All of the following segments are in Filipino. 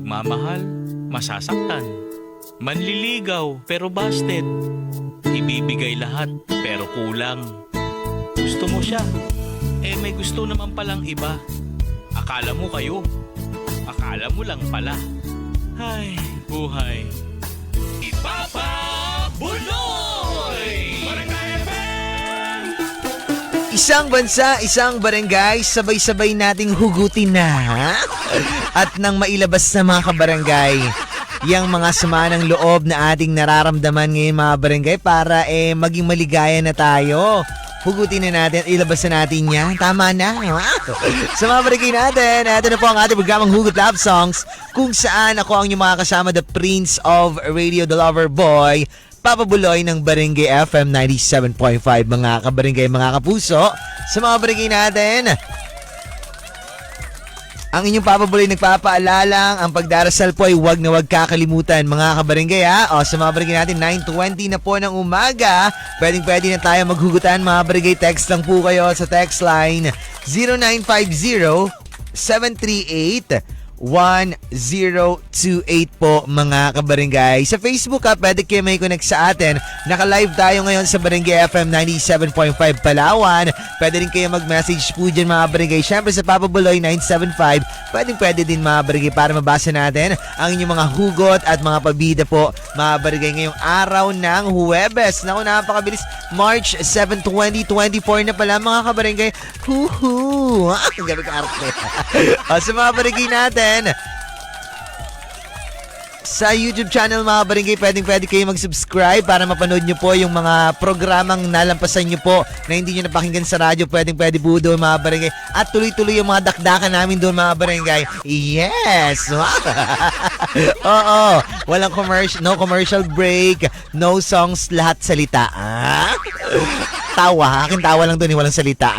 Magmamahal, masasaktan. Manliligaw, pero busted. Ibibigay lahat, pero kulang. Gusto mo siya, may gusto naman palang iba. Akala mo kayo, akala mo lang pala. Ay, buhay. Ipapabuloy! Barangay FM! Isang bansa, isang barangay, sabay-sabay nating hugutin na. At nang mailabas sa mga kabarangay, yang mga sama ng loob na ating nararamdaman ngayon mga barangay para maging maligaya na tayo. Hugutin na natin, ilabas na natin yan. Tama na. Sa mga barangay natin, ito na po ang ating programang Hugot Love Songs kung saan ako ang inyong mga kasama, the Prince of Radio, the Lover Boy, Papa Buloy ng Barangay FM 97.5 mga kabarangay, mga kapuso. Sa mga barangay natin, ang inyong Papa Buloy nagpapaalalang ang pagdarasal po ay huwag na huwag kakalimutan mga kabarangay ha. O sa mga barangay natin, 9:20 na po ng umaga. Pwede na tayo maghugutan mga barangay. Text lang po kayo sa text line 0950-738-1028 po mga kabarangay. Sa Facebook pwede kayo may connect sa atin. Naka-live tayo ngayon sa Barangay FM 97.5 Palawan. Pwede rin kayo mag-message po dyan mga barangay. Siyempre sa Papa Buloy 975, pwede din mga barangay para mabasa natin ang inyong mga hugot at mga pabida po mga barangay ngayong araw ng Huwebes. Naku, napakabilis. March 7, 2024 na pala mga kabarangay. Huhu! Gabi ka arte. Sa mga barangay natin, sa YouTube channel mga barangay, pwede kayo mag-subscribe para mapanood nyo po yung mga programang nalampasan nyo po na hindi nyo napakinggan sa radyo. Pwede po doon mga barangay. At tuloy-tuloy yung mga dakdakan namin doon mga barangay. Yes! Oo, walang no commercial break, no songs, lahat salita. Tawa, akin tawa lang doon, walang salita.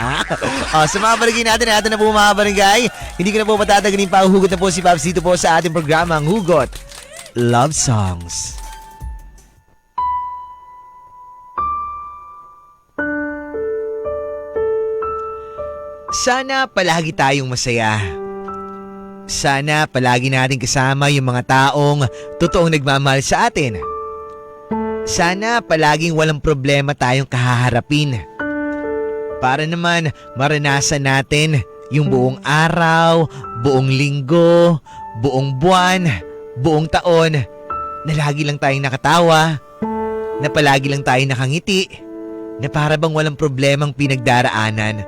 Sa mga barangay natin, ito na po mga barangay. Hindi ko na po matatagaling pa. Hugot na po si Pops dito po sa ating programang Hugot Love Songs. Sana palagi tayong masaya. Sana palagi natin kasama yung mga taong totoong nagmamahal sa atin. Sana palaging walang problema tayong kahaharapin. Para naman maranasan natin yung buong araw, buong linggo, buong buwan, buong taon na lagi lang tayong nakatawa, na palagi lang tayong nakangiti, na para bang walang problemang pinagdaraanan.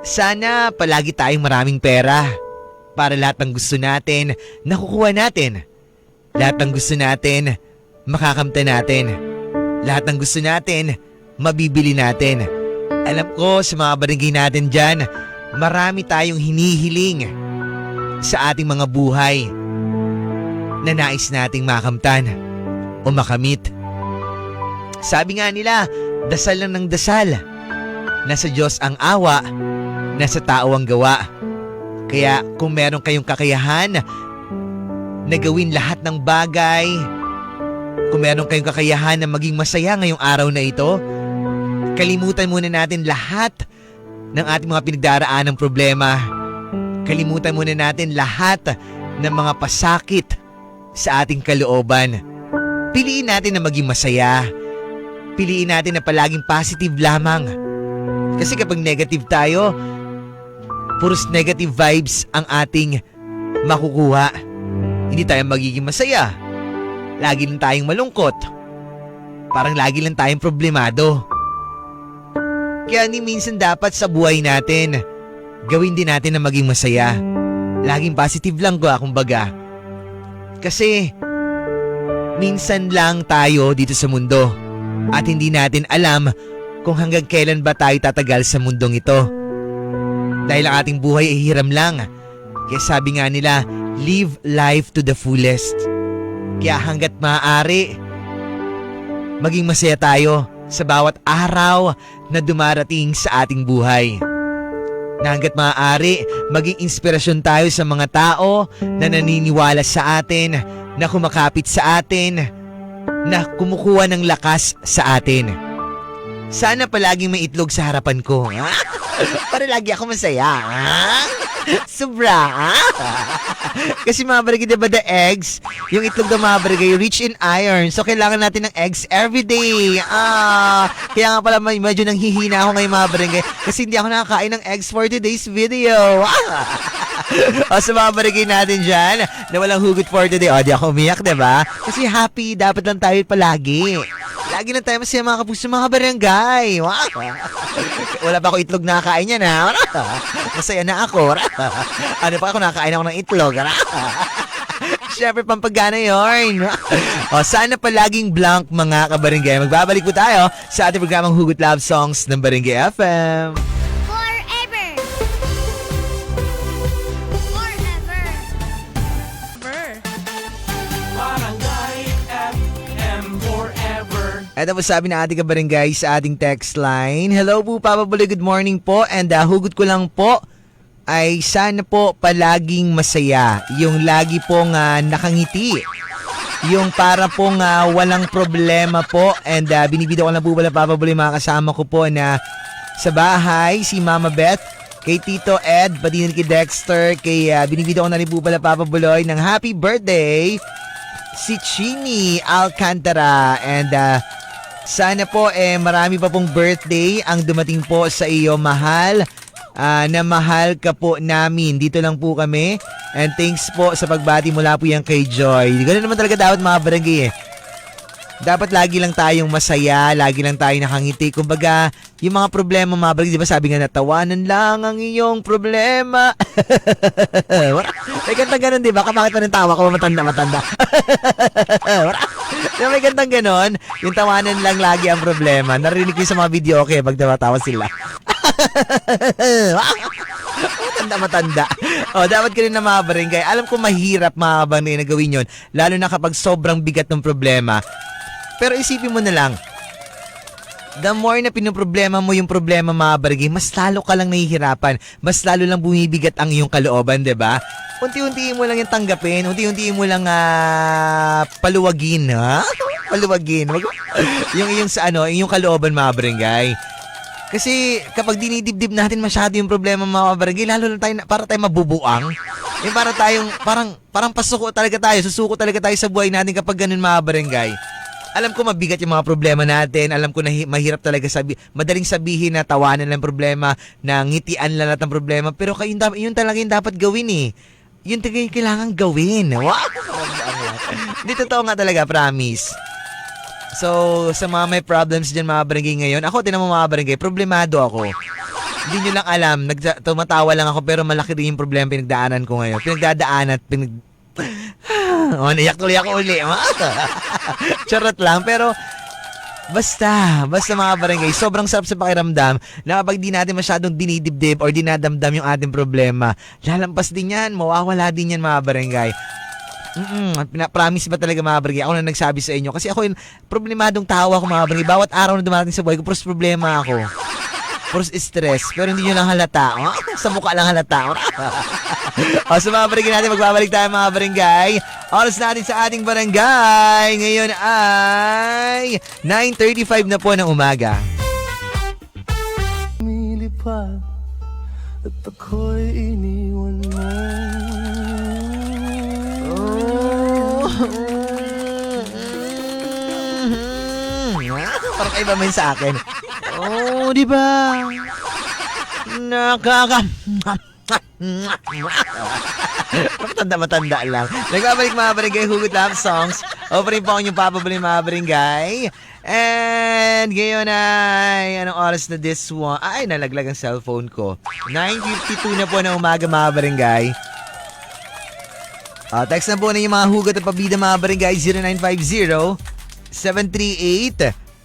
Sana palagi tayong maraming pera para lahat ng gusto natin nakukuha natin. Lahat ng gusto natin makakamta natin. Lahat ng gusto natin mabibili natin. Alam ko sa mga barangay natin dyan, marami tayong hinihiling sa ating mga buhay na nais nating makamtan o makamit. Sabi nga nila, dasal lang ng dasal. Nasa Diyos ang awa, nasa tao ang gawa. Kaya kung meron kayong kakayahan na gawin lahat ng bagay, kung meron kayong kakayahan na maging masaya ngayong araw na ito, kalimutan muna natin lahat ng ating mga pinagdaraan ng problema. Kalimutan muna natin lahat ng mga pasakit sa ating kalooban. Piliin natin na maging masaya. Piliin natin na palaging positive lamang. Kasi kapag negative tayo, puros negative vibes ang ating makukuha. Hindi tayo magiging masaya. Lagi lang tayong malungkot. Parang lagi lang tayong problemado. Kaya ni minsan dapat sa buhay natin, gawin din natin na maging masaya. Laging positive lang kumbaga. Kasi minsan lang tayo dito sa mundo at hindi natin alam kung hanggang kailan ba tayo tatagal sa mundong ito. Dahil ang ating buhay ay hiram lang. Kaya sabi nga nila, live life to the fullest. Kaya hanggat maaari, maging masaya tayo sa bawat araw na dumarating sa ating buhay. Na hanggat maaari, maging inspirasyon tayo sa mga tao na naniniwala sa atin, na kumakapit sa atin, na kumukuha ng lakas sa atin. Sana palaging may itlog sa harapan ko. Para lagi ako masaya. Sobra. Kasi mga barangay, diba the eggs, yung itlog ng mga barangay, rich in iron. So, kailangan natin ng eggs every day. Kaya nga pala medyo nanghihina ako ngayon mga barangay kasi hindi ako nakakain ng eggs for today's video. O sa mga barangay natin dyan na walang hugot for today, di ako umiyak, diba? Kasi happy, dapat lang tayo palagi. Lagi lang tayo masaya mga kapuso mga barangay. Wala pa ako itlog nakakain yan, ha? Masaya na ako. Ano pa ako nakakain ako ng itlog? Siyempre, pampagana yun. O, sana palaging blank mga kabarangay. Magbabalik po tayo sa ating programang Hugot Love Songs ng Barangay FM. Forever. Forever. Barangay FM forever. Ito po sabi na ating kabarangay sa ating text line. Hello po, Papa Buloy, good morning po. And hugot ko lang po ay sana po palaging masaya. Yung lagi pong nakangiti. Yung para pong walang problema po. And binibida ko na po pala, Papa Buloy, mga kasama ko po na sa bahay, si Mama Beth, kay Tito Ed, pati rin kay Dexter, kay binibida ko na rin po pala, Papa Buloy, ng happy birthday si Chini Alcantara. And sana po marami pa pong birthday ang dumating po sa iyo, mahal. Na mahal ka po namin. Dito lang po kami. And thanks po sa pagbati mula po yan kay Joy. Ganun naman talaga dapat mga barangay eh. Dapat lagi lang tayong masaya, lagi lang tayong nakangiti. Kumbaga, yung mga problema mga barangay, di ba sabi nga natawanan lang ang iyong problema. May kantang ganun, di ba? Kamakit pa ng tawa ko, matanda. May kantang ganun, yung tawanan lang lagi ang problema. Narinig ko sa mga video, okay, pag tawa sila. Matanda. O, dapat ka rin na mga barangay. Alam ko mahirap mga barangay na gawin yun, lalo na kapag sobrang bigat ng problema. Pero isipin mo na lang, the more na pinoproblema mo yung problema mga barangay, mas lalo ka lang nahihirapan, mas lalo lang bumibigat ang iyong kalooban, diba? Unti-untiin mo lang yung tanggapin, unti-untiin mo lang paluwagin, ha? Paluwagin. Yung yung kalooban mga barangay. Kasi kapag dinidibdib natin masyado yung problema mga barangay, lalo lang tayo, para tayo mabubuang. Yung para tayong, parang pasuko talaga tayo, susuko talaga tayo sa buhay natin kapag ganun mga barangay. Alam ko mabigat yung mga problema natin, alam ko na mahirap talaga madaling sabihin na tawanan lang problema, na ngitian lang natin problema, pero yun talaga yung dapat gawin eh. Yun talaga yung kailangan gawin. Wow! Hindi, totoo nga talaga, promise. So, sa mga may problems dyan mga barangay ngayon, ako, tinan mo mga barangay, problemado ako. Hindi nyo lang alam, tumatawa lang ako pero malaki rin yung problema pinagdaanan ko ngayon. Naiyak tuloy ako uli. Charot lang, pero basta mga barangay, sobrang sarap sa pakiramdam na kapag di natin masyadong dinidibdib or dinadamdam yung ating problema, lalampas din yan, mawawala din yan mga barangay. Promise ba talaga mga barangay? Ako na nagsabi sa inyo. Kasi ako yung problemadong tao ako mga barangay. Bawat araw na dumating sa buhay ko, puros problema ako. Puros stress. Pero hindi nyo lang halata. Sa mukha lang halata. So mga barangay natin, magbabalik tayo mga barangay. Oras natin sa ating barangay. Ngayon ay 9:35 na po ng umaga. Lumilipad at ako'y iniwan mo. Parang kaiba mo yun sa akin. Oh, di ba? Matanda lang. Nagbabalik mga barangay, Hugot Love Songs. Opening po ang inyong Papa Buloy mga barangay. And ngayon ay, anong oras na this one? Ay, nalaglag ang cellphone ko. 9:52 na po ng umaga mga barangay. Text na po na yung mga hugot at pabida mga barangay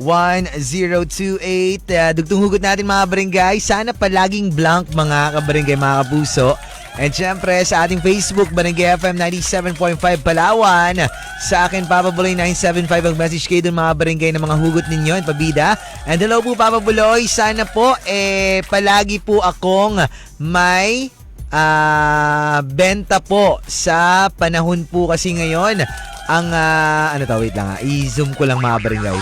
0950-738-1028. Dugtong hugot natin mga barangay. Sana palaging blank mga kabarangay, mga kapuso. And syempre sa ating Facebook, Barangay FM 97.5 Palawan. Sa akin, Papa Buloy 975 ang message kayo dun mga barangay ng mga hugot ninyo and pabida. And hello po Papa Buloy. Sana po palagi po akong may benta po sa panahon po kasi ngayon ang wait lang i-zoom ko lang mga barangay.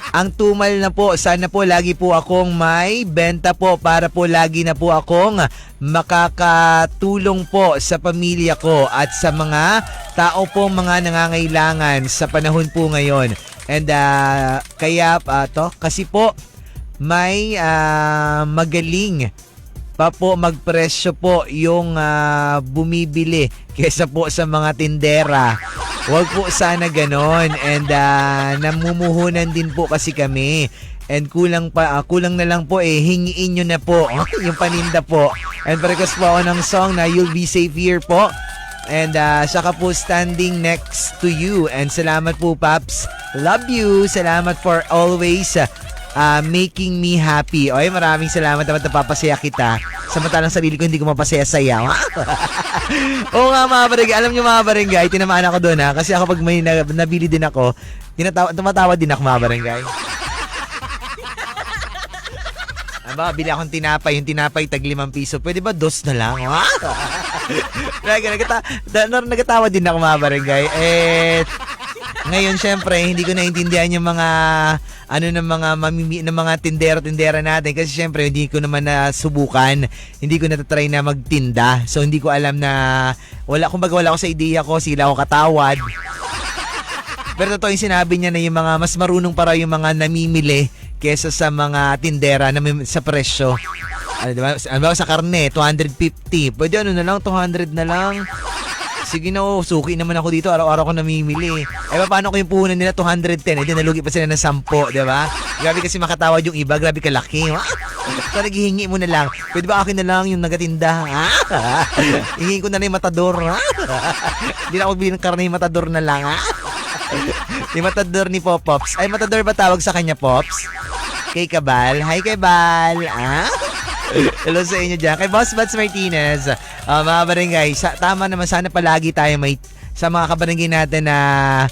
Ang tumal na po, sana po lagi po akong may benta po para po lagi na po akong makakatulong po sa pamilya ko at sa mga tao po mga nangangailangan sa panahon po ngayon. And kaya kasi po may magaling pa po magpresyo po yung bumibili kesa po sa mga tindera. Huwag po sana ganon. And namumuhunan din po kasi kami. And kulang na lang po hingiin nyo na po yung paninda po. And request po ako ng song na You'll Be Safe Here po. And saka po Standing Next to You. And salamat po, Paps. Love you. Salamat for always making me happy. Oy, maraming salamat naman, napapasaya kita. Samantalang sarili ko hindi ko mapasaya-saya. Oo nga mga barangay. Alam nyo mga barangay, tinamaan ako doon kasi ako pag may nabili din ako, tumatawa din ako mga barangay. Bili akong tinapay. Yung tinapay tag 5 piso. Pwede ba 2 na lang? Nagatawa din ako mga barangay. Ngayon syempre hindi ko naintindihan yung mga ng mga tindera natin kasi syempre hindi ko naman nasubukan, hindi ko natatry na magtinda, so hindi ko alam na wala ako sa ideya ko, sila ako katawad. Pero totoo yung sinabi niya na yung mga mas marunong para yung mga namimili kesa sa mga tindera na sa presyo. Diba? Sa karne 250, pwede na lang 200 na lang. Sige na, suki naman ako dito. Araw-araw ko namimili. Paano ko yung puhunan nila 210? Nalugi pa sila ng 10, di ba? Grabe kasi makatawad yung iba. Grabe kalaki. So, naghihingi mo na lang. Pwede ba akin na lang yung nagatinda? Hingin ko na lang yung matador. Hindi na ako bilhin ng karne yung matador na lang. Yung matador ni Pops. Ay, matador ba tawag sa kanya, Pops? Kay Kabal. Hi, Kabal. Hello sa inyo dyan. Kay Boss Bats Martinez. Mga barangay, tama naman, sana palagi tayo may, sa mga kabarangay natin na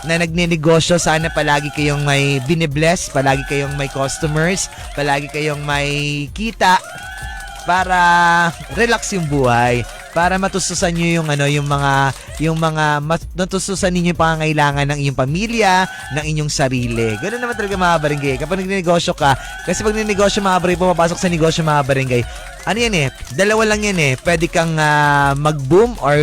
nagnenegosyo, sana palagi kayong may binibless, palagi kayong may customers, palagi kayong may kita para relax yung buhay, para matustusan niyo yung mga matustusan ninyo yung pangangailangan ng inyong pamilya, ng inyong sarili. Ganun naman talaga mga barangay. Kapag nagnenegosyo ka, kasi pag nagnenegosyo mga barangay, pumapasok sa negosyo mga barangay, ano yan dalawa lang yan Pwede kang mag-boom or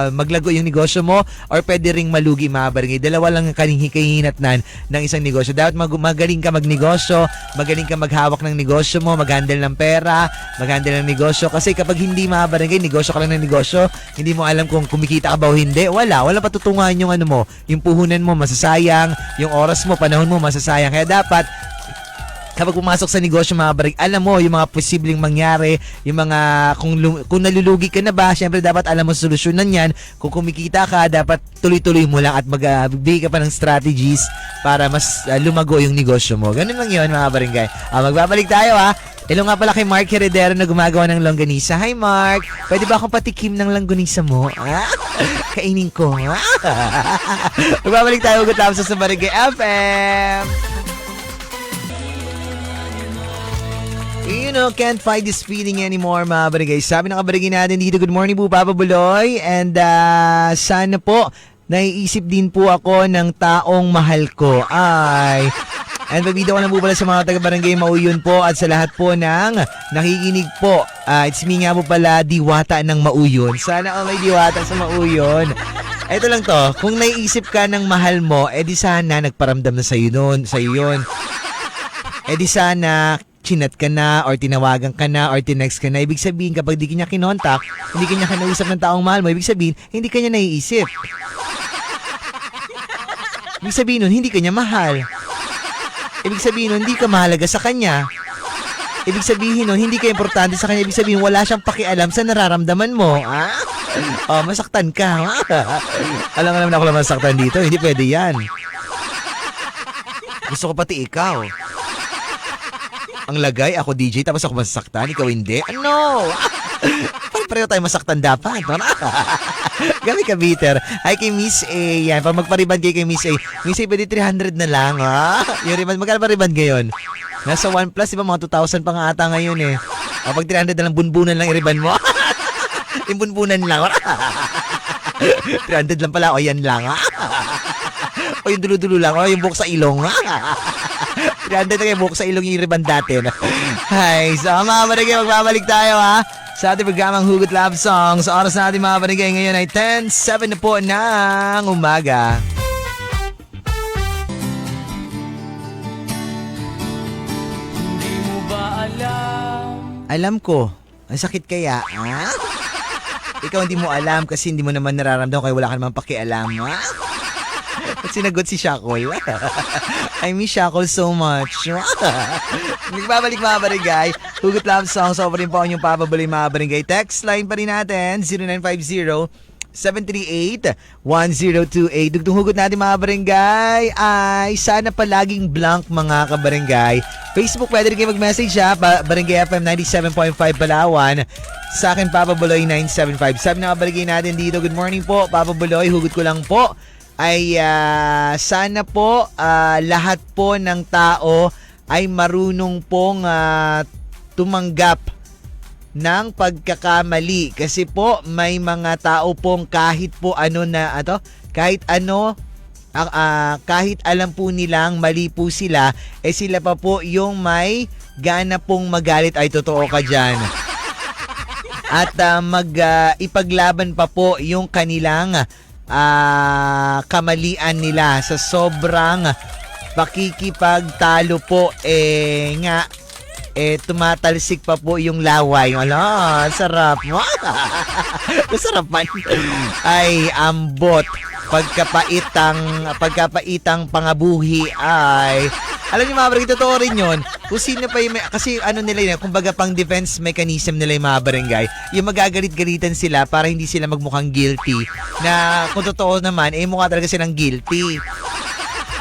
maglago yung negosyo mo, or pwede ring malugi mga barangay. Dalawa lang ang kahinatnan ng isang negosyo. Dapat magaling ka magnegosyo, magaling ka maghawak ng negosyo mo, mag-handle ng pera, mag-handle ng negosyo. Kasi kapag hindi mga barangay, negosyo ka lang ng negosyo, hindi mo alam kung kumikita ka ba o hindi, wala patutunguhan yung yung puhunan mo masasayang, yung oras mo, panahon mo masasayang. Kaya dapat kapag pumasok sa negosyo mga barangay, alam mo yung mga posibleng mangyari, yung mga kung nalulugi ka na ba, syempre dapat alam mo solusyonan yan. Kung kumikita ka, dapat tuloy-tuloy mo lang at magbigay ka pa ng strategies para mas lumago yung negosyo mo. Ganun lang yun mga barangay. Magbabalik tayo Hello nga pala kay Mark Heredero na gumagawa ng longganisa. Hi Mark, pwede ba akong patikim ng longganisa mo? Kainin ko. Magbabalik tayo ugat sa Barangay FM. Can't fight this feeling anymore mga barangay. Sabi ng kabarangay natin dito, good morning po Papa Buloy. And sana po naiisip din po ako ng taong mahal ko. And pabida ko lang po pala sa mga taga-barangay Mauyon po at sa lahat po ng nakikinig po. It's me nga po pala, Diwata ng Mauyon. Sana may Diwata sa Mauyon. Ito lang to, kung naiisip ka ng mahal mo, di sana nagparamdam na sa'yo yun. Di sana chinat ka na or tinawagan ka na or tinext ka na. Ibig sabihin kapag di kanya kinontak, hindi kanya kinausap ng taong mahal mo, ibig sabihin hindi kanya naiisip. Ibig sabihin nun, hindi kanya mahal. Ibig sabihin nun, hindi ka mahalaga sa kanya. Ibig sabihin nun, hindi ka importante sa kanya. Ibig sabihin, wala siyang pakialam sa nararamdaman mo. Masaktan ka. Alam naman ako lang masaktan dito. Hindi pwede yan. Gusto ko pati ikaw. Ang lagay, ako DJ, tapos ako masaktan, ikaw hindi? Ano? Pareho tayo masaktan dapat. Gabi ka, bitter. Ay, kay Miss A. Yan, pag magpariban kay Miss A. Miss A, pwede 300 na lang, Yung riban, magkano pa riban ngayon? Nasa 1 plus, diba, mga 2,000 pa nga ata ngayon Pag 300 na lang, bunbunan lang iriban mo. Yung bunbunan lang. 300 lang pala, o yan lang, O yung dulo-dulo lang, o yung buhok sa ilong. Ganda na kayo, buhok sa ilong yung ribbon dati. No? Hi, so mga barangay, magbabalik tayo ha. Sa ating programang Hugot Love Songs. Sa oras natin mga barangay ngayon ay 10:07 na po ng umaga. Hindi mo ba alam? Alam ko, ang sakit kaya, ha? Ikaw hindi mo alam kasi hindi mo naman nararamdaman kaya wala ka naman pakialam, ha? At sinagot si Shackle. I miss Shackle so much. Nagbabalik mga barangay. Hugot Love Songs. So pa rin po ang inyong papabuloy mga barangay. Text line pa rin natin. 0950-738-1028. Dugtong hugot natin mga barangay ay sana palaging blank mga kabarangay. Facebook pwede rin kayo mag-message ha. Barangay FM 97.5 Palawan. Sa akin Papa Buloy 975. Sabi na kabarangay natin dito. Good morning po Papa Buloy. Hugot ko lang po ay sana po lahat po ng tao ay marunong pong tumanggap ng pagkakamali kasi po may mga tao pong kahit po ano na kahit alam po nilang mali po sila sila pa po yung may gana pong magalit. Ay totoo ka dyan. At ipaglaban pa po yung kanilang kamalian nila sa sobrang pakikipagtalo po tumatalsik pa po yung laway. Ala, sarap. Masarap man. Ay, ambot. Pagkapaitang pangabuhi ay alam niyo mga barangay, totoo rin yun. Kung sino pa yung kasi nila yun, kumbaga pang defense mechanism nila yung mga barangay, yung magagalit-galitan sila para hindi sila magmukhang guilty. Na kung totoo naman, mukha talaga silang guilty.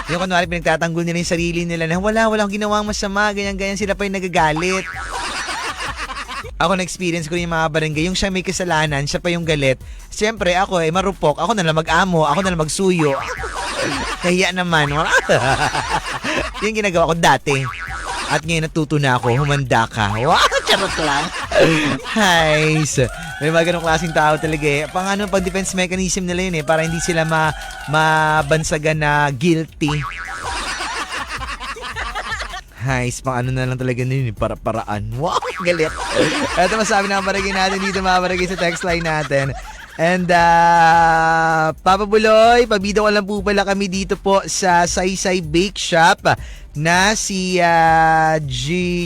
Yung kunwari pinagtatanggol nila yung sarili nila na walang ginawang masama, ganyan-ganyan, sila pa yung nagagalit. Ako na-experience ko yung mga barangay, yung siya may kasalanan, siya pa yung galit. Siyempre ako marupok, ako na lang mag-amo, ako na lang magsuyo. Kaya naman. Yung ginagawa ko dati. At ngayon natuto na ako, humanda ka. Wow, charot lang. Hi. May mga ganong klaseng tao talaga pang defense mechanism nila yun para hindi sila mabansagan na guilty. Hi, pang na lang talaga yun, para-paraan. Wow, galit. Ito masabi na ang barangay natin dito mga barangay sa text line natin. And Papa Buloy, pabida ko lang po pala kami dito po sa Saysay Bake Shop na si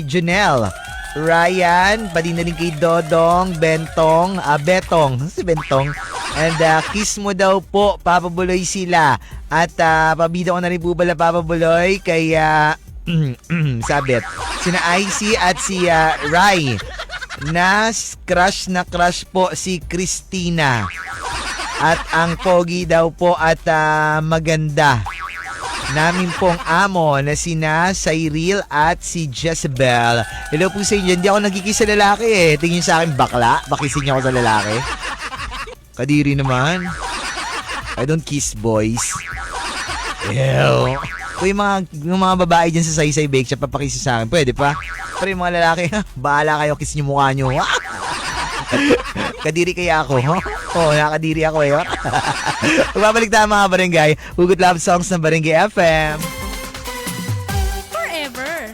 Janelle, Ryan, pati na rin kay Dodong, Betong, si Bentong. And kiss mo daw po, Papa Buloy sila. At pabida ko na rin po pala Papa Buloy kay sabit, sina IC at si Rai. Na crush po si Christina. At ang pogi daw po at maganda namin pong amo na sina Cyril at si Jezebel. Hello po sa inyo. Hindi ako nagkikis sa lalaki Tingin sa akin bakla. Bakisin niyo ako sa lalaki. Kadiri naman. I don't kiss boys. Ew. Kung yung mga babae dyan sa Saysay Bake Shop papakisi sa akin, pwede pa. Pero yung mga lalaki, bahala kayo, kiss niyo mukha niyo. Kadiri kaya ako, nakakadiri ako Magbabalik tayo mga barangay. Hugot Love Songs ng Barangay FM. Forever.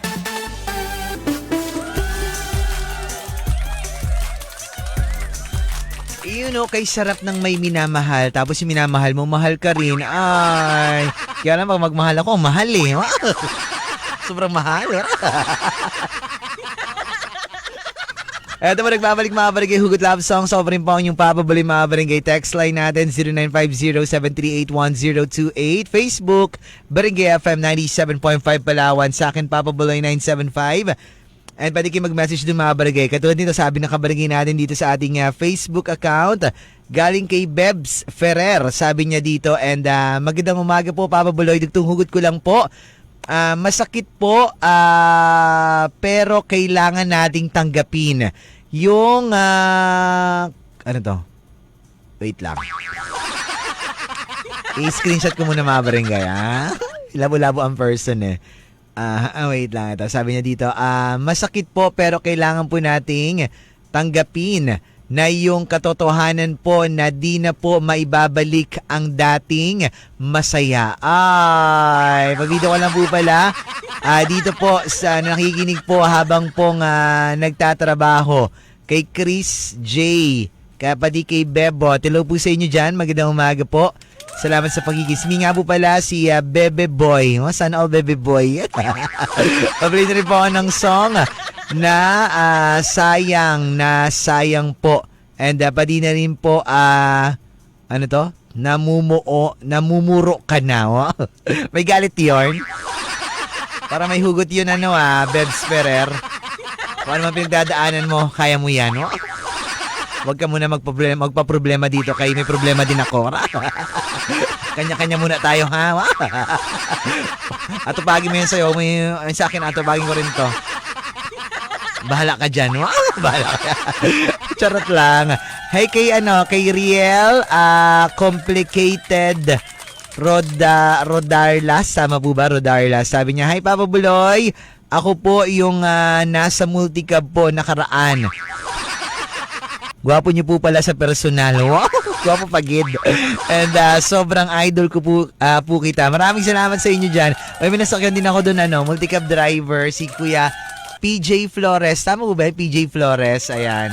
Kay sarap ng may minamahal, tapos yung minamahal mo, mahal ka rin. Ay, kaya lang pag magmahal ako, mahal Sobrang mahal. Eto mo, nagbabalik mga barangay Hugot Love Songs. Sobrang po yung papabali mga barangay. Text line natin 0950-738-1028. Facebook, Barangay FM 97.5 Palawan. Sa akin, Papabuloy 975. And pwede kayo mag-message doon mga barangay. Katulad nito, sabi ng kabarangay natin dito sa ating Facebook account. Galing kay Bebs Ferrer, sabi niya dito. And magandang umaga po, Papa Buloy. Dugtong hugot ko lang po. Masakit po, pero kailangan nating tanggapin. Yung, ano to? Wait lang. I-screenshot ko muna mga barangay, Labo-labo ang person wait lang ito. Sabi niya dito, masakit po pero kailangan po nating tanggapin na yung katotohanan po na di na po maibabalik ang dating masaya. Ay, pabida ko lang po pala. Dito po sa nakikinig po habang pong nagtatrabaho kay Chris J. Kapati kay Bebo. Hello po sa inyo dyan. Magandang umaga po. Salamat sa pagkikismi. Nga po pala si Bebe Boy. Sana all Bebe Boy. Pabili na rin po ako ng song na sayang po. And pati na rin po, ano to? Namumuro ka na. Oh. May galit yun. Para may hugot yun, Bebs Ferrer. Kung ano man pinagdadaanan mo, kaya mo yan. Oh. Huwag ka muna magpa-problema dito kay may problema din ako. Kanya-kanya muna tayo, ha? Atupagin mo yun sa'yo. Sa akin, atupagin ko rin to. Bahala ka dyan. Bahala ka. Charot lang. Hey, kay Riel, complicated Rodarlas. Tama po ba, Rodarlas? Sabi niya, hi, Papa Buloy. Ako po yung nasa multicab po nakaraan. Gwapo niyo po pala sa personal. Wow, gwapo pagid. And sobrang idol ko po kita. Maraming salamat sa inyo dyan. May minasakyan din ako doon, multicab driver, si Kuya PJ Flores. Tama po ba? PJ Flores. Ayan.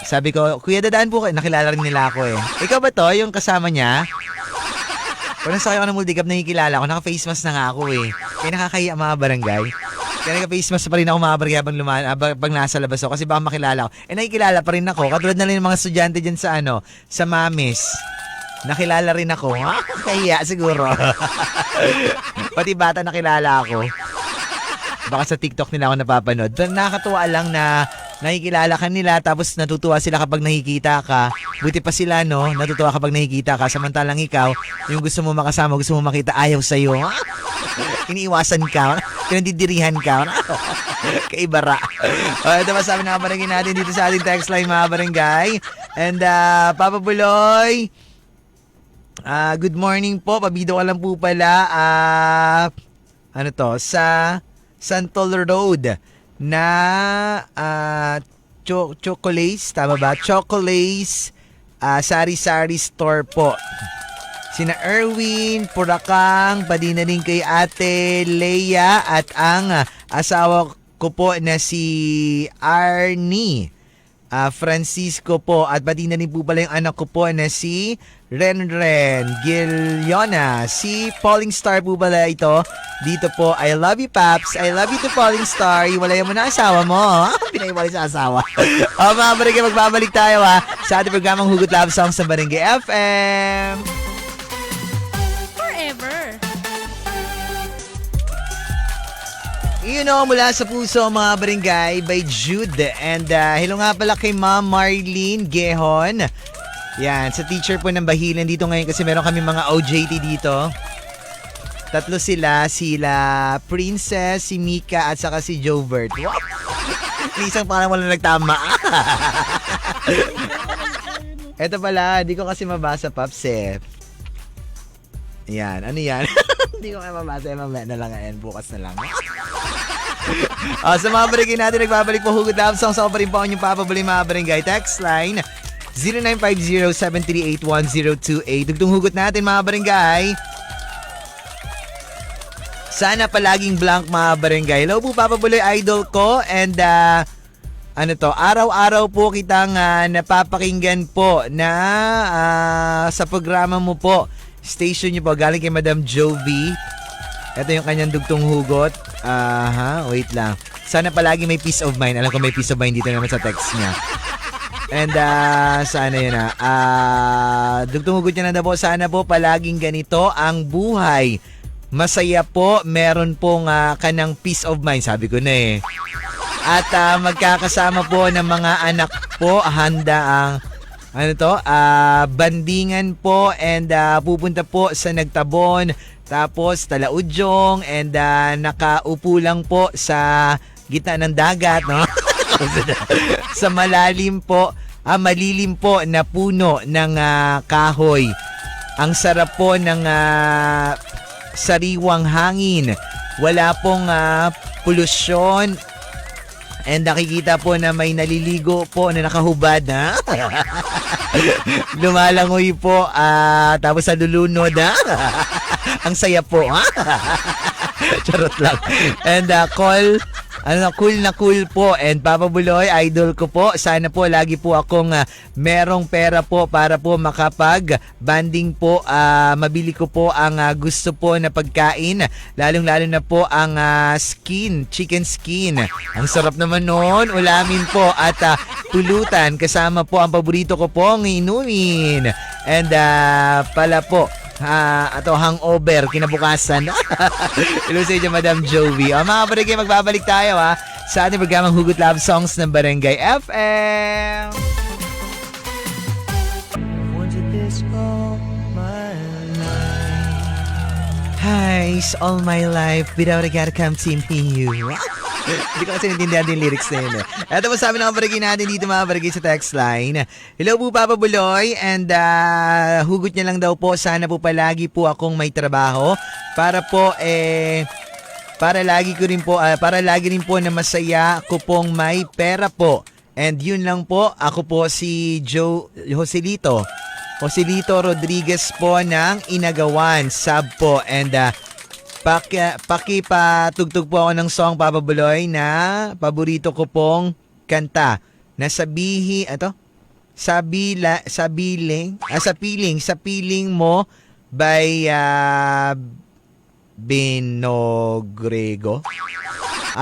Sabi ko, Kuya, dadaan po kayo. Nakilala rin nila ako eh. Ikaw ba to? Yung kasama niya? Kung nasakay ako ng multicab, nakikilala ko. Naka-face mask na nga ako eh. Kaya nakakahiya mga barangay. Kaya naka-face mask pa rin ako mga barangay pag nasa labas ako. Kasi baka makilala ko. Nakikilala pa rin ako. Katulad na rin ng mga estudyante dyan sa sa Mamis. Nakilala rin ako. Kahiya siguro. Pati bata nakilala ako. Baka sa TikTok nila ako napapanood. Nakakatuwa lang na nakikilala ka nila tapos natutuwa sila kapag nakikita ka. Buti pa sila, natutuwa kapag nakikita ka. Samantalang ikaw, yung gusto mo makasama, gusto mo makita, ayaw sa'yo. Iniiwasan ka. Pinandidirihan ka. Kaibara. Ito ba sabi ng mga barangay natin dito sa ating text line, mga barangay. And Papa Buloy, good morning po. Pabido ka lang po pala. Sa Santol Road na Chocolates, tama ba? Chocolates Sari-Sari Store po. Sina Erwin, Purakang, pati na rin kay Ate Leia at ang asawa ko po na si Arnie Francisco po at pati na rin po pala yung anak ko po na si Renren Giliona. Si Falling Star po pala ito. Dito po, I love you, Paps. I love you to Falling Star. Iwalay mo na asawa mo. Pinaiwalay sa asawa. Mga barangay, magbabalik tayo sa ating programang Hugot Love Songs sa Barangay FM. Forever. Mula sa puso mga barangay by Jude. And hello nga pala kay Ma'am Marlene Gehon. Yan, sa teacher po ng Bahilan dito ngayon kasi meron kami mga OJT dito. Tatlo sila Princess, si Mika at saka si Jovert. Wow! Isang parang wala nagtama. Eto pala, di ko kasi mabasa, Paps eh. Yan, ano yan? Hindi ko kaya mabasa, mamaya na lang yan, bukas na lang. Sa mga barangay natin, nagbabalik po Hugot Love Songs. Ako pa rin po ang inyong papabali mga barangay. Text line 0950-738-1028. Dugtong hugot natin mga barangay. Sana palaging blank mga barangay. Hello po Papa Buloy, idol ko. And araw-araw po kitang napapakinggan po na sa programa mo po. Station niyo po, galing kay Madam Jovi. Ito yung kanyang dugtong hugot. Wait lang. Sana palagi may peace of mind. Alam ko may peace of mind dito naman sa text niya. And sana yun dugtong hugot niya na po. Sana po palaging ganito ang buhay. Masaya po. Meron pong kanang peace of mind. Sabi ko na eh. At magkakasama po ng mga anak po. Handa ang bandingan po. And pupunta po sa Nagtabon. Tapos Talaudyong. And nakaupo lang po sa gitna ng dagat, no? Sa malilim po na puno ng kahoy. Ang sarap po ng sariwang hangin. Wala pong polusyon. And nakikita po na may naliligo po na nakahubad, ha? Lumalangoy po, tapos nalulunod, ha? Ang saya po, ha? Charot lang. And cool na cool po. And Papa Buloy, idol ko po. Sana po lagi po akong merong pera po para po makapag-banding po. Mabili ko po ang gusto po na pagkain. Lalong-lalo na po ang chicken skin. Ang sarap naman noon. Ulamin po at pulutan. Kasama po ang paborito ko pong inumin. And pala po, hangover kinabukasan. Hello sa inyo, Madam Joey. Mga barangay, magbabalik tayo sa ating programang Hugot Love Songs ng Barangay FM. Wanted this all my life. Hi, it's all my life without a gotta come to you. Hindi ko kasi natindihan yung lyrics na yun. Ito po sabi ng mga barangay natin dito, mga barangay sa text line. Hello po, Papa Buloy. And hugot niya lang daw po, sana po palagi po akong may trabaho. Para po, para lagi rin po na masaya ko pong may pera po. And yun lang po, ako po si Joselito Rodriguez po ng Inagawan, sub po. And pakipatugtog po ako ng song, Papa Buloy, na paborito ko pong kanta na sa piling mo by Binogrego.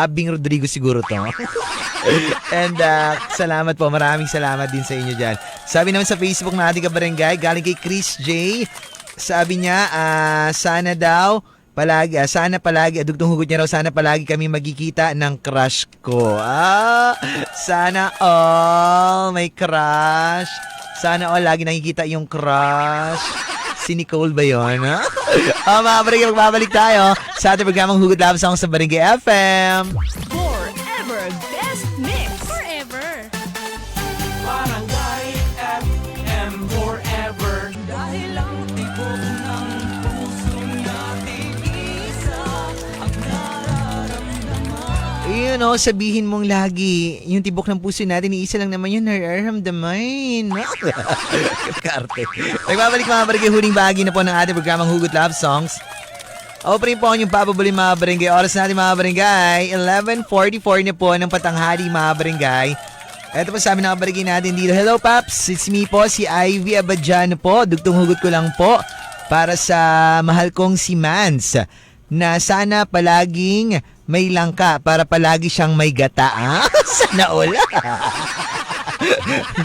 Bing Rodrigo siguro to. And salamat po, maraming salamat din sa inyo dyan. Sabi naman sa Facebook na ating kabarangay, galing kay Chris J. Sabi niya, sana palagi, dugtong hugot niya raw, sana palagi kami magkikita ng crush ko. Sana all may crush. Sana all lagi nakikita yung crush. Si Nicole ba yun? Mga barangay, magbabalik tayo sa ating programang Hugot Love Songs sa Barangay FM. Forever Best Mix. Forever. Barangay FM forever. Dahil ang tibok ng puso natin isa ang nararamdaman. Yun sabihin mong lagi, yung tibok ng puso natin, iisa lang naman yun, nararamdaman. Karte. Nagbabalik mga barangay, huling bahagi na po ng ating programang Hugot Love Songs. Opening po yung Papa Buloy, mga barangay. Oras natin, mga barangay, 11:44 na po ng patanghali, mga barangay. Ito po sabi ng barangay natin dito. Hello, Paps. It's me po, si Ivy Abadjano po. Dugtong hugot ko lang po para sa mahal kong si Mans, na sana palaging may langka para palagi siyang may gata. Sana all.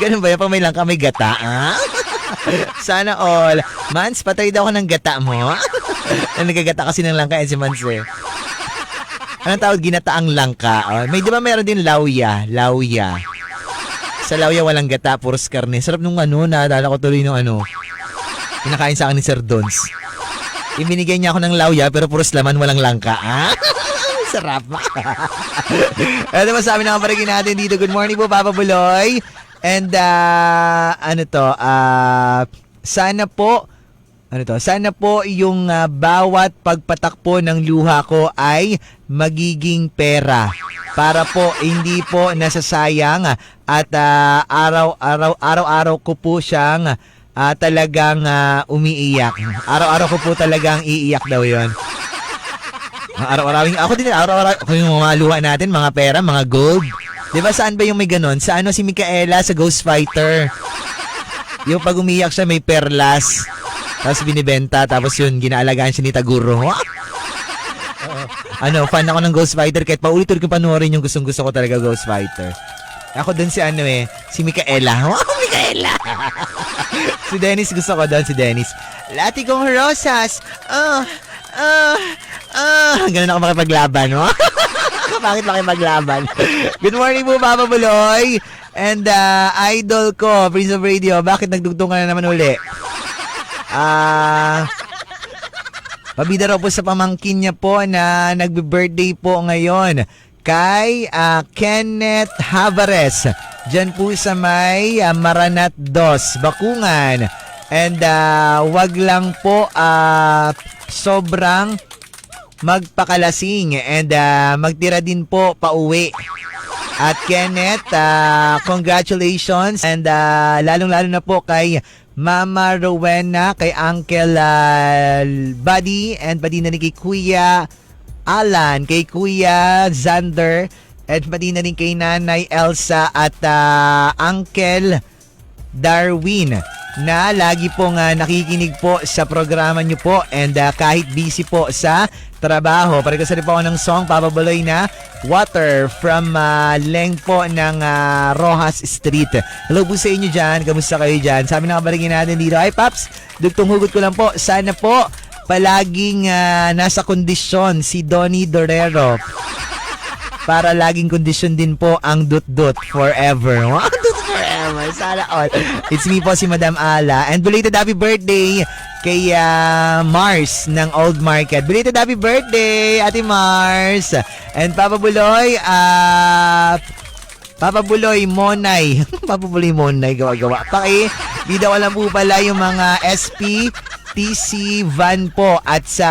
Ganun ba yan? Pag may langka, may gata. Sana all. Mans, patay daw ako ng gata mo. Nagagata kasi ng langka si Mans eh. Anong tawag? Ginataang langka. May di ba meron din lauya? Lauya. Sa lauya walang gata, puros karne. Sarap nung naalala ko tuloy nung kinakain sa akin ni Sir Dons. Ibinigay niya ako ng lauya pero puros laman, walang langka. Sarap. Ano ba sabi ng kapatid natin dito? Good morning po, Papa Buloy. And sana po yung bawat pagpatakpo ng luha ko ay magiging pera para po hindi po nasasayang at araw-araw ko po siyang talagang umiiyak. Araw-araw ko po talagang iiyak daw yon. Araw-arawing ako din, araw-araw yung mga luha natin, mga pera, mga gold. 'Di ba saan ba yung may ganon? Sa si Micaela sa Ghost Fighter. Yung pag umiiyak siya may perlas. Tapos binibenta, tapos yun, ginaalagaan siya ni Taguro. Fan ako ng Ghost Fighter, kahit paulit-ulit ko panoorin yung gustong-gusto ko talaga Ghost Fighter. Ako dun si si Micaela. Micaela! Si Dennis, gusto ko dun si Dennis. Lati kong rosas. Ganun ako makipaglaban, Bakit makipaglaban? Good morning po, Papa Buloy. And idol ko, Prince of Radio, bakit nagdugtong ka na naman uli? Pabida raw po sa pamangkin niya po na nagbe-birthday po ngayon kay Kenneth Havares. Diyan po sa may Maranat 2, Bakungan. And wag lang po sobrang magpakalasing and magtira din po pauwi. at Kenneth, congratulations. And lalong-lalo na po kay Mama Rowena, kay Uncle Buddy, and pati na rin kay Kuya Alan, kay Kuya Xander, at pati na rin kay Nanay Elsa at Uncle Darwin na lagi pong nakikinig po sa programa nyo po, and kahit busy po sa trabaho. Parikasan rin po ako ng song, Papabuloy na Water from Leng po ng Rojas Street. Hello po sa inyo dyan, kamusta kayo dyan? Sabi ng kabarigin natin dito, ay Paps, dugtong hugot ko lang po, sana po palaging nasa kondisyon si Donnie Dorero para laging kondisyon din po ang Dut-Dut forever. Wow, Dut forever. Sana all. It's me po, si Madam Ala. And belated happy birthday kay Mars ng Old Market. Belated happy birthday, Ate Mars. And Papa Buloy, Monay. Papa Buloy, Monay, gawa-gawa. Di daw alam po pala yung mga SP, TC van po at sa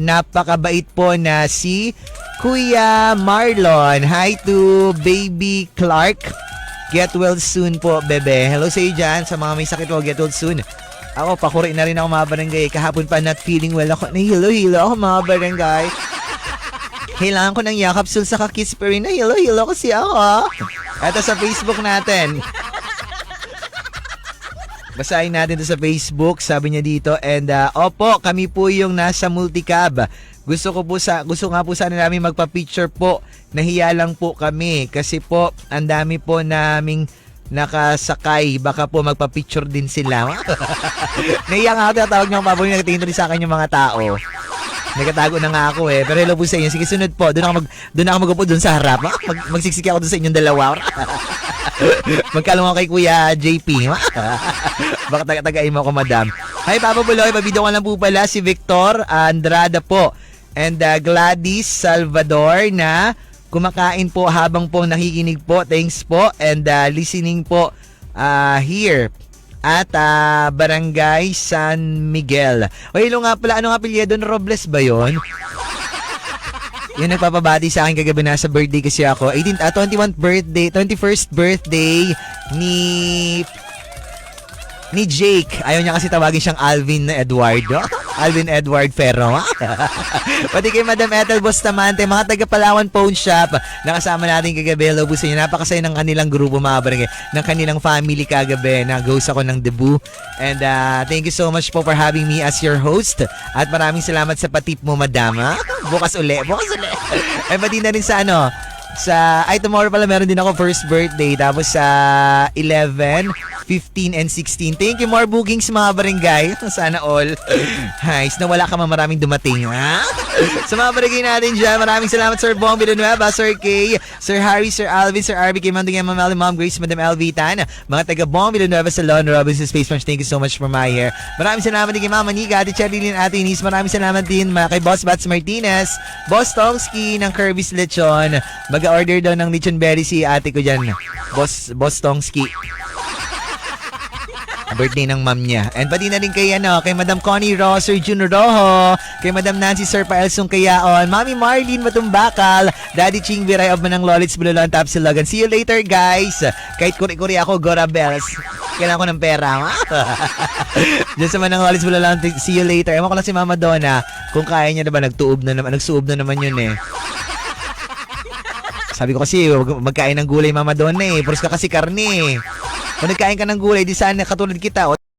napakabait po na si Kuya Marlon. Hi to Baby Clark. Get well soon po, bebe. Hello sa iyo dyan. Sa mga may sakit po, get well soon. Ako, pakuri na rin ako mga barangay. Kahapon pa not feeling well ako. Nahilo-hilo ako mga barangay. Kailangan ko ng yakapsul sa kakis pero nahilo-hilo kasi ako. Ito sa Facebook natin. Basahin natin ito sa Facebook, sabi niya dito. And opo, kami po yung nasa multicab. Gusto nga po sana namin magpa-picture po. Nahiya lang po kami kasi po ang dami po naming nakasakay. Baka po magpa-picture din sila. Nahiya nga ako, tatawag niyo ang paboy, nagtingin rin sa akin yung mga tao. Nagkatago na nga ako eh. Pero hello po sa inyo. Sige, sunod po. Doon ako mag-upo doon sa harap. Magsiksiki ako doon sa inyong dalawa. Magkalong ako kay Kuya JP. Baka taga-tagain mo ako, madam. Hi, Papa Buloy. Pabidyo ko lang po pala si Victor Andrada po. And Gladys Salvador na kumakain po habang po nakikinig po. Thanks po. And listening po here at Barangay San Miguel. O hello nga pala, ano nga apelyido? Robles ba yun? Yun nagpapabati sa akin kagabi, nasa birthday kasi ako. 21st birthday ni Jake. Ayaw niya kasi tawagin siyang Alvin Edward. Alvin Edward Ferro. Pati kay Madam Ethel Bustamante, mga taga Palawan Pawn Shop. Nakasama natin kagabi. Hello po sa inyo. Napakasaya ng kanilang grupo, mga barangay. Ng kanilang family kagabi. Nag-host ako ng debut. And thank you so much po for having me as your host. At maraming salamat sa patip mo, Madam. Bukas uli. Eh, pati na rin sa tomorrow pala meron din ako first birthday. Tapos sa 11, 15, and 16. Thank you, more bookings mga barangay. Sana all. Nice. Na wala ka maraming dumating. Ha? Sa mga barangay natin dyan, maraming salamat Sir Bong Villanueva, Sir Kay, Sir Harry, Sir Alvin, Sir RB, kay Manding Mamali, Ma'am Grace, Madam Elvitan, mga taga Bong Villanueva, Salon, Robinson Space Punch. Thank you so much for my hair. Maraming salamat din kay Mama Nika, Ate Cherilyn, Ate Inis. Maraming salamat din kay Boss Bats Martinez, Boss Tongski ng Kirby's Lechon. Mag-order daw ng lechon berry si ate ko dyan. Boss Tongski. Birthday ng mom niya. And pati na rin kay Madam Connie Ro, Sir Jun Rojo, kay Madam Nancy, Sir Paelsong Kayaon, Mami Marlene Matumbakal, Daddy Ching Viray of Manang Lolits Bululon, Tapsilogan. See you later, guys. Kahit kuri-kuri ako, Gora Bells. Kailangan ko ng pera. Diyan sa Manang Lolits Bululon, see you later. Ewan ko lang si Mama Donna, kung kaya niya na ba, nagsuub na naman yun eh. Sabi ko kasi, magkain ng gulay, Mama Donna eh. Puros ka kasi karne eh. Kung nagkain ka ng gulay, di sana katulad kita.